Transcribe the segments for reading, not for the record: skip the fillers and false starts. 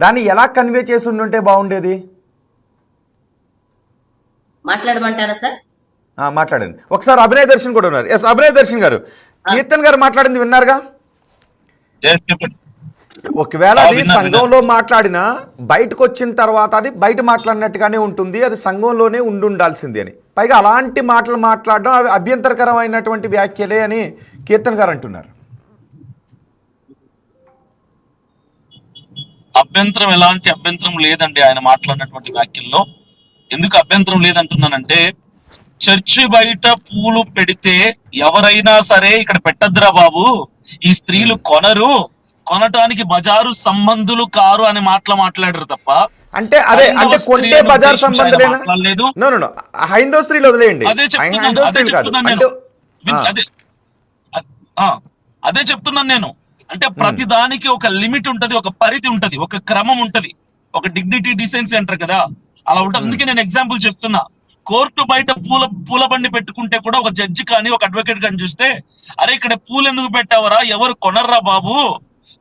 దాన్ని ఎలా కన్వే చేసి ఉంటే బాగుండేది? మాట్లాడమంటారా సార్? మాట్లాడండి. ఒకసారి అభినయ్ దర్శన్ కూడా ఉన్నారు. ఎస్, అభినయ్ దర్శన్ గారు, కీర్తన్ గారు మాట్లాడింది విన్నారుగా? ఒకవేళ అది సంఘంలో మాట్లాడినా బయటకు వచ్చిన తర్వాత అది బయట మాట్లాడినట్టుగానే ఉంటుంది, అది సంఘంలోనే ఉండాల్సింది అని. పైగా అలాంటి మాటలు మాట్లాడడం అవి అభ్యంతరకరమైనటువంటి వ్యాఖ్యలే అని కీర్తన్ గారు అంటున్నారు. ఎలాంటి అభ్యంతరం లేదండి ఆయన మాట్లాడినటువంటి వ్యాఖ్యల్లో. ఎందుకు అభ్యంతరం లేదంటున్నానంటే, చర్చి బయట పూలు పెడితే ఎవరైనా సరే ఇక్కడ పెట్టద్దురా బాబు, ఈ స్త్రీలు కొనటానికి బజారు సంబంధులు కారు అని మాట్లాడారు తప్ప, అంటే కొంటే బజార్ సంబంధులేనా? హైందవ స్త్రీలు వదిలేయండి, అదే చెప్తున్నాను నేను. అంటే ప్రతి దానికి ఒక లిమిట్ ఉంటది, ఒక పరిధి ఉంటది, ఒక క్రమం ఉంటది, ఒక డిగ్నిటీ డిసెన్సీ అంటారు కదా, అలా ఉంటుంది. అందుకే నేను ఎగ్జాంపుల్ చెప్తున్నా. కోర్టు బయట పూల బండి పెట్టుకుంటే కూడా ఒక జడ్జి కానీ ఒక అడ్వకేట్ కానీ చూస్తే, అరే ఇక్కడ పూలు ఎందుకు పెట్టావరా, ఎవరు కొనర్రా బాబు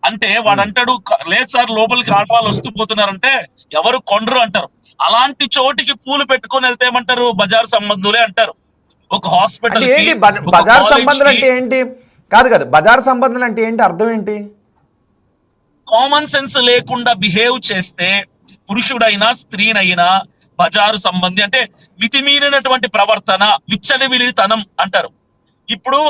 అంటే వాడు అంటాడు, లేదు సార్ లోపలికి ఆడవాళ్ళు వస్తూ పోతున్నారంటే ఎవరు కొనరు అంటారు. అలాంటి చోటికి పూలు పెట్టుకొని వెళ్తే ఏమంటారు, బజార్ సంబంధులే అంటారు. ఒక హాస్పిటల్ బజార్ సంబంధులు అంటే ఏంటి? కాదు బజార్ సంబంధులు అంటే ఏంటి, అర్థం ఏంటి? కామన్ సెన్స్ లేకుండా బిహేవ్ చేస్తే పురుషుడైనా స్త్రీనైనా బజారు సంబంధి అంటే మితిమీరినటువంటి ప్రవర్తన, విచ్చలవిడితనం అంటారు. ఇప్పుడు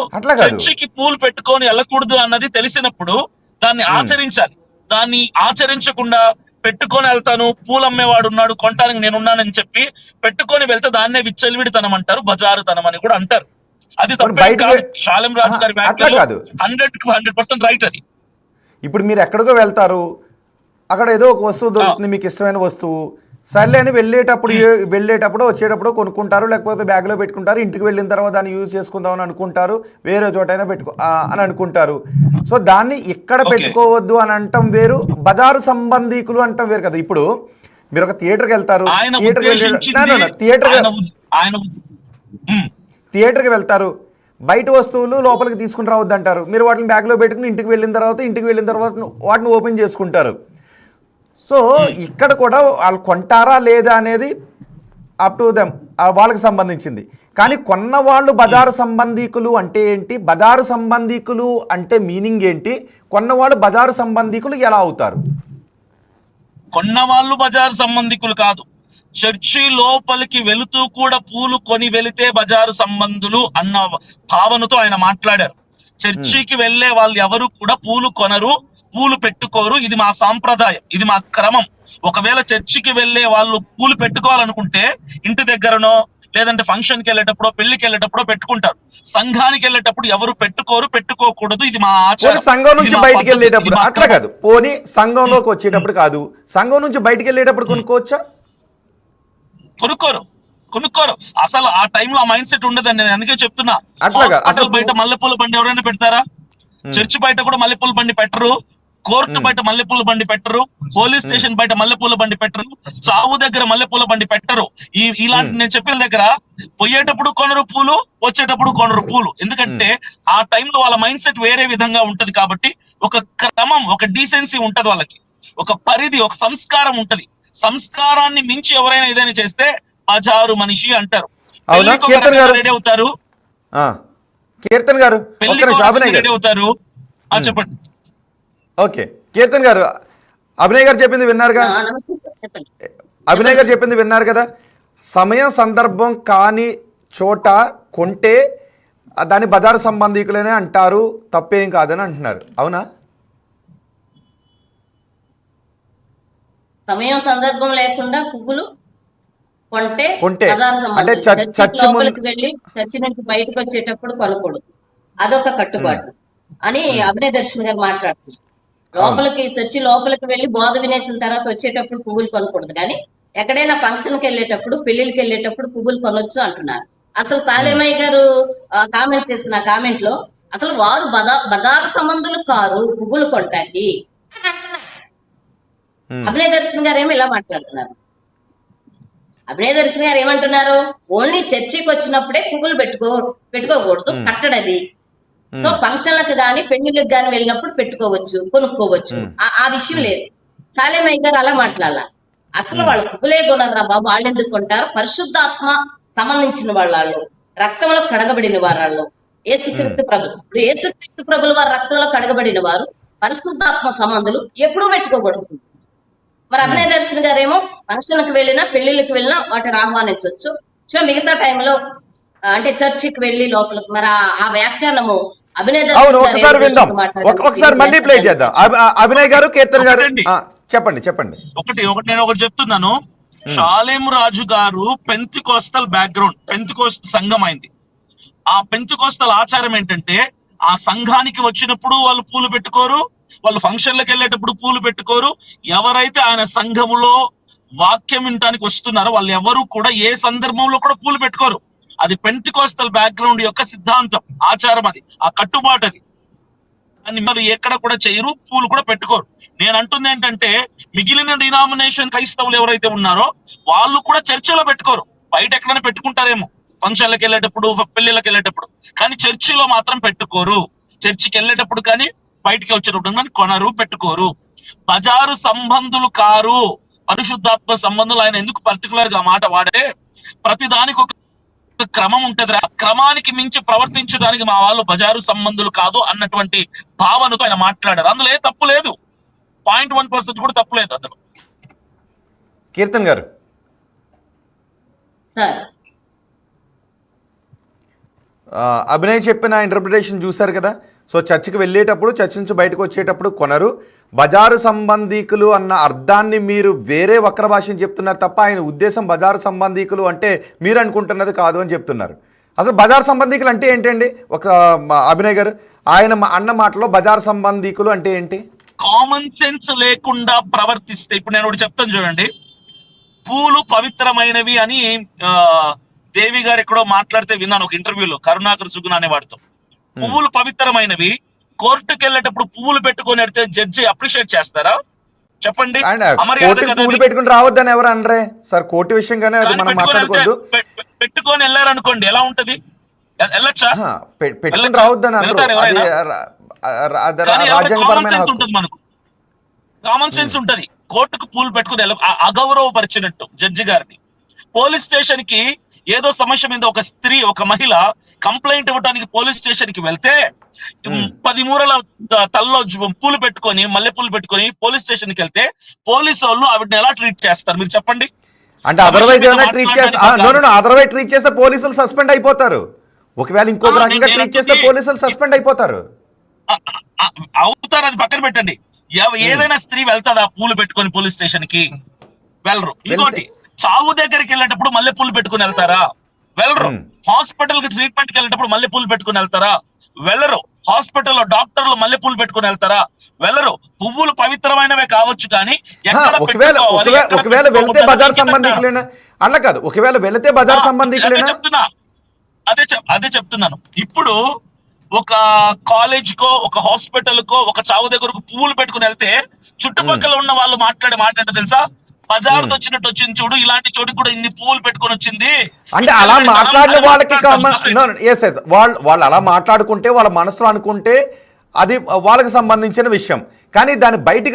చర్చికి పూలు పెట్టుకొని వెళ్ళకూడదు అన్నది తెలిసినప్పుడు దాన్ని ఆచరించాలి. దాన్ని ఆచరించకుండా పెట్టుకొని వెళ్తాను, పూలు అమ్మేవాడు ఉన్నాడు కొనటానికి నేనున్నానని చెప్పి పెట్టుకొని వెళ్తే దాన్నే విచ్చలవిడితనం అంటారు, బజారుతనం అని కూడా అంటారు. అది శాలిం రాజు గారి 100% రైట్. అది ఇప్పుడు మీరు ఎక్కడికో వెళ్తారు, అక్కడ ఏదో ఒక వస్తువు దొరుకుతుంది, మీకు ఇష్టమైన వస్తువు, సర్లే అని వెళ్ళేటప్పుడు వచ్చేటప్పుడు కొనుక్కుంటారు, లేకపోతే బ్యాగ్లో పెట్టుకుంటారు, ఇంటికి వెళ్ళిన తర్వాత దాన్ని యూజ్ చేసుకుందామని అనుకుంటారు, వేరే చోటైనా అని అనుకుంటారు. సో దాన్ని ఇక్కడ పెట్టుకోవద్దు అని అంటాం వేరు, బజారు సంబంధీకులు అంటాం వేరు కదా. ఇప్పుడు మీరు ఒక థియేటర్కి వెళ్తారు, థియేటర్కి వెళ్తారు, బయట వస్తువులు లోపలికి తీసుకుని రావద్దు అంటారు, మీరు వాటిని బ్యాగ్లో పెట్టుకుని ఇంటికి వెళ్ళిన తర్వాత వాటిని ఓపెన్ చేసుకుంటారు. సో ఇక్కడ కూడా వాళ్ళు కొంటారా లేదా అనేది అప్ టు దెమ్, వాళ్ళకి సంబంధించింది. కానీ కొన్న వాళ్ళు బజారు సంబంధీకులు అంటే ఏంటి, బజారు సంబంధీకులు అంటే మీనింగ్ ఏంటి, కొన్నవాళ్ళు బజారు సంబంధీకులు ఎలా అవుతారు? కొన్నవాళ్ళు బజారు సంబంధికులు కాదు, చర్చి లోపలికి వెళుతూ కూడా పూలు కొని వెళితే బజారు సంబంధులు అన్న భావనతో ఆయన మాట్లాడారు. చర్చికి వెళ్లే వాళ్ళు ఎవరు కూడా పూలు కొనరు, పూలు పెట్టుకోరు, ఇది మా సాంప్రదాయం, ఇది మా క్రమం. ఒకవేళ చర్చికి వెళ్లే వాళ్ళు పూలు పెట్టుకోవాలనుకుంటే ఇంటి దగ్గరనో లేదంటే ఫంక్షన్ కి వెళ్ళేటప్పుడు పెళ్లికి వెళ్ళేటప్పుడు పెట్టుకుంటారు. సంఘానికి వెళ్ళేటప్పుడు ఎవరు పెట్టుకోకూడదు, ఇది మా ఆచారం. సంఘం నుంచి బయటికి వెళ్ళేటప్పుడు అట్లా కాదు, పోనీ సంఘంలోకి వచ్చేటప్పుడు కాదు, సంఘం నుంచి బయటికి వెళ్ళేటప్పుడు కొనుక్కోవచ్చా? కొనుక్కోరు అసలు. ఆ టైంలో ఆ మైండ్ సెట్ ఉండదండి. నేను అందుకే చెప్తున్నా, అసలు బయట మల్లెపూల బండి ఎవరైనా పెడతారా? చర్చి బయట కూడా మల్లెపూల బండి పెట్టరు, కోర్టు బయట మల్లెపూల బండి పెట్టరు, పోలీస్ స్టేషన్ బయట మల్లెపూల బండి పెట్టరు, చావు దగ్గర మల్లెపూల బండి పెట్టరు. ఇలాంటి నేను చెప్పిన దగ్గర పోయేటప్పుడు కొనరు పూలు, వచ్చేటప్పుడు కొనరు పూలు. ఎందుకంటే ఆ టైంలో వాళ్ళ మైండ్ సెట్ వేరే విధంగా ఉంటది. కాబట్టి ఒక క్రమం, ఒక డీసెన్సీ ఉంటది వాళ్ళకి, ఒక పరిధి, ఒక సంస్కారం ఉంటది. సంస్కారాన్ని మించి ఎవరైనా ఏదైనా చేస్తే బజారు మనిషి అంటారు. రెడీ అవుతారు, కీర్తన్ గారు రెడీ అవుతారు. చెప్పండి. ఓకే, కీర్తన్ గారు, అభినయ్ గారు చెప్పింది విన్నారుగా? అభినయ్ గారు చెప్పింది విన్నారు కదా, సమయం సందర్భం కాని చోట కొంటే దాన్ని బజారు సంబంధికులనే అంటారు, తప్పేం కాదని అంటున్నారు, అవునా? సమయం సందర్భం లేకుండా పువ్వులు కొంటే అంటే లోపలికి వెళ్ళి చర్చి నుంచి బయటకు వచ్చేటప్పుడు కొనకూడదు, అదొక కట్టుబాటు అని అభినయ్ దర్శన్ గారు మాట్లాడుతున్నారు. చర్చి లోపలికి వెళ్ళి బోధ వినేసిన తర్వాత వచ్చేటప్పుడు పువ్వులు కొనకూడదు, కానీ ఎక్కడైనా ఫంక్షన్ కి వెళ్ళేటప్పుడు, పెళ్లికి వెళ్ళేటప్పుడు పువ్వులు కొనొచ్చు అంటున్నారు. అసలు సాలేమయ్య గారు కామెంట్ చేసిన కామెంట్ లో అసలు వారు బజారు సంబంధులు కారు పువ్వులు కొంటాకి అని అంటున్నారు. అభినయ్ దర్శన్ గారు ఏమో ఇలా మాట్లాడుతున్నారు. అభినయ్ దర్శన్ గారు ఏమంటున్నారు, ఓన్లీ చర్చికి వచ్చినప్పుడే పువ్వులు పెట్టుకోకూడదు, కట్టడది సో ఫంక్షన్లకు గాని పెళ్లిళ్ళకి గాని వెళ్ళినప్పుడు పెట్టుకోవచ్చు, కొనుక్కోవచ్చు. ఆ విషయం లేదు. సాలేమయ్య గారు అలా మాట్లాడాల. అసలు వాళ్ళు పువ్వులే కొనరా బాబు, వాళ్ళు ఎందుకు కొంటారు? పరిశుద్ధాత్మ సంబంధించిన వాళ్ళు, రక్తంలో కడగబడిన వాళ్ళు, యేసుక్రీస్తు ప్రభు. ఇప్పుడు యేసుక్రీస్తు ప్రభుల వారు రక్తంలో కడగబడిన వారు, పరిశుద్ధాత్మ సంబంధులు ఎప్పుడూ పెట్టుకోకూడదు. మరి అభినయ దర్శన్ గారేమో ఫంక్షన్లకు వెళ్ళినా పెళ్లిళ్ళకి వెళ్ళినా వాటిని ఆహ్వానించవచ్చు. సో మిగతా టైంలో అంటే చర్చికి వెళ్ళి లోపలికి మరి ఆ వ్యాఖ్యానము అభినయ అవును, ఒకసారి విందాం, ఒకసారి మళ్ళీ ప్లే చేద్దాం. అభినయ్ గారు, కీర్తన్ గారు చెప్పండి. నేను ఒకటి చెప్తున్నాను. షాలేం రాజు గారు పెంతికోస్తల్ బ్యాక్గ్రౌండ్, పెంతికోస్తల్ సంఘం అయింది. ఆ పెంతికోస్తల్ ఆచారం ఏంటంటే ఆ సంఘానికి వచ్చినప్పుడు వాళ్ళు పూలు పెట్టుకోరు, వాళ్ళు ఫంక్షన్లకు వెళ్ళేటప్పుడు పూలు పెట్టుకోరు. ఎవరైతే ఆయన సంఘములో వాక్యం వినటానికి వస్తున్నారో వాళ్ళు ఎవరు కూడా ఏ సందర్భంలో కూడా పూలు పెట్టుకోరు. అది పెంటికోస్టల్ బ్యాక్గ్రౌండ్ యొక్క సిద్ధాంతం, ఆచారం, అది ఆ కట్టుబాటు. అది అని మరి ఎక్కడ కూడా చేయరు, పూలు కూడా పెట్టుకోరు. నేను అంటుంది ఏంటంటే మిగిలిన డినామినేషన్ క్రైస్తవులు ఎవరైతే ఉన్నారో వాళ్ళు కూడా చర్చిలో పెట్టుకోరు. బయట ఎక్కడైనా పెట్టుకుంటారేమో ఫంక్షన్లకు వెళ్ళేటప్పుడు, పెళ్లిళ్ళకి వెళ్ళేటప్పుడు, కానీ చర్చిలో మాత్రం పెట్టుకోరు. చర్చికి వెళ్ళేటప్పుడు కానీ బయటికి వచ్చేటప్పుడు కానీ కొనరు, పెట్టుకోరు. బజారు సంబంధులు కారు, పరిశుద్ధాత్మ సంబంధులు. ఆయన ఎందుకు పర్టికులర్ గా మాట వాడే? ప్రతి దానికి ఒక క్రమం ఉంటది. ఆ క్రమానికి మించి ప్రవర్తించడానికి మా వాళ్ళు బజారు సంబంధులు కాదు అన్నటువంటి భావనతో ఆయన మాట్లాడారు. అందులో ఏ తప్పు లేదు, 0.1% కూడా తప్పు లేదు అందులో. కీర్తన్ గారు సార్, అభినయ్ చెప్పిన ఇంటర్ప్రిటేషన్ చూశారు కదా. సో చర్చికి వెళ్ళేటప్పుడు, చర్చ్ నుంచి బయటకు వచ్చేటప్పుడు కొనరు. బజారు సంబంధీకులు అన్న అర్థాన్ని మీరు వేరే వక్ర భాషని చెప్తున్నారు తప్ప ఆయన ఉద్దేశం బజారు సంబంధీకులు అంటే మీరు అనుకుంటున్నది కాదు అని చెప్తున్నారు. అసలు బజారు సంబంధీకులు అంటే ఏంటండి? ఒక అభినయ్ గారు, ఆయన అన్న మాటలో బజారు సంబంధీకులు అంటే ఏంటి? కామన్ సెన్స్ లేకుండా ప్రవర్తిస్తే, ఇప్పుడు నేను ఒకటి చెప్తాను చూడండి. పూలు పవిత్రమైనవి అని దేవి గారు ఎక్కడో మాట్లాడితే విన్నాను ఒక ఇంటర్వ్యూలో, కరుణాకర్ సుగుణ అనే వాడితో. పువ్వులు పవిత్రమైనవి, కోర్టుకు వెళ్ళేటప్పుడు పువ్వులు పెట్టుకొని వెళ్తే జడ్జి అప్రిషియేట్ చేస్తారా చెప్పండి? పువ్వులు పెట్టుకుని రావద్దని ఎవరు అనరే సార్, కోర్టు విషయంగానే అది మనం మాట్లాడుకోవద్దు. పెట్టుకొని వెళ్ళారనుకోండి ఎలా ఉంటది? వెళ్ళొచ్చా? పెట్టుకుని రావద్దని అనరు, అది రాజ్యాంగపరమైన హక్కు. మనకు కామన్ సెన్స్ ఉంటది. కోర్టుకు పూలు పెట్టుకుని అగౌరవపరిచినట్టు జడ్జి గారిని. పోలీస్ స్టేషన్ కి ఏదో సమస్య మీద ఒక స్త్రీ, ఒక మహిళ కంప్లైంట్ ఇవ్వడానికి పోలీస్ స్టేషన్ కి వెళ్తే 10 మూరల తల్లో పూలు పెట్టుకొని, మల్లె పూలు పెట్టుకొని పోలీస్ స్టేషన్ కి వెళ్తే పోలీసు వాళ్ళు ఆవిడని ఎలా ట్రీట్ చేస్తారు మీరు చెప్పండి? అంటే అదర్వైజ్ ఏమైనా ట్రీట్ చేస్తే పోలీసులు సస్పెండ్ అయిపోతారు. ఒకవేళ ఇంకొక రకంగా ట్రీట్ చేస్తే పోలీసులు సస్పెండ్ అయిపోతారు. అవుతారు, అది పక్కన పెట్టండి. ఏదైనా స్త్రీ వెళ్తాదా పూలు పెట్టుకొని పోలీస్ స్టేషన్ కి? వెళ్ళరు. ఇంకోటి, చావు దగ్గరికి వెళ్ళేటప్పుడు మల్లె పూలు పెట్టుకుని వెళ్తారా? వెళ్ళరు. హాస్పిటల్ కి ట్రీట్మెంట్ కి వెళ్ళేటప్పుడు మల్లె పూలు పెట్టుకుని వెళ్తారా? వెళ్ళరు. హాస్పిటల్లో డాక్టర్లు మల్లె పూలు పెట్టుకుని వెళ్తారా? వెళ్ళరు. పువ్వులు పవిత్రమైనవే కావచ్చు కానీ ఒకవేళ వెళ్తే బజార్ సంబంధికులేనా? అలా కాదు, ఒకవేళ వెళితే బజార్ సంబంధికులేనా? అదే చెప్తున్నాను. ఇప్పుడు ఒక కాలేజ్ కో, ఒక హాస్పిటల్ కో, ఒక చావు దగ్గరకు పువ్వులు పెట్టుకుని వెళ్తే చుట్టుపక్కల ఉన్న వాళ్ళు మాట్లాడే మాట ఏంటో తెలుసా? బజార్తో వచ్చినట్టు వచ్చింది చూడు, ఇలాంటి చోటుకి కూడా ఇన్ని పువ్వులు పెట్టుకొని వచ్చింది అంటే. అలా మాట్లాడిన వాళ్ళకి వాళ్ళు అలా మాట్లాడుకుంటే, వాళ్ళ మనసులో అనుకుంటే అది వాళ్ళకి సంబంధించిన విషయం. కానీ దాన్ని బయటికి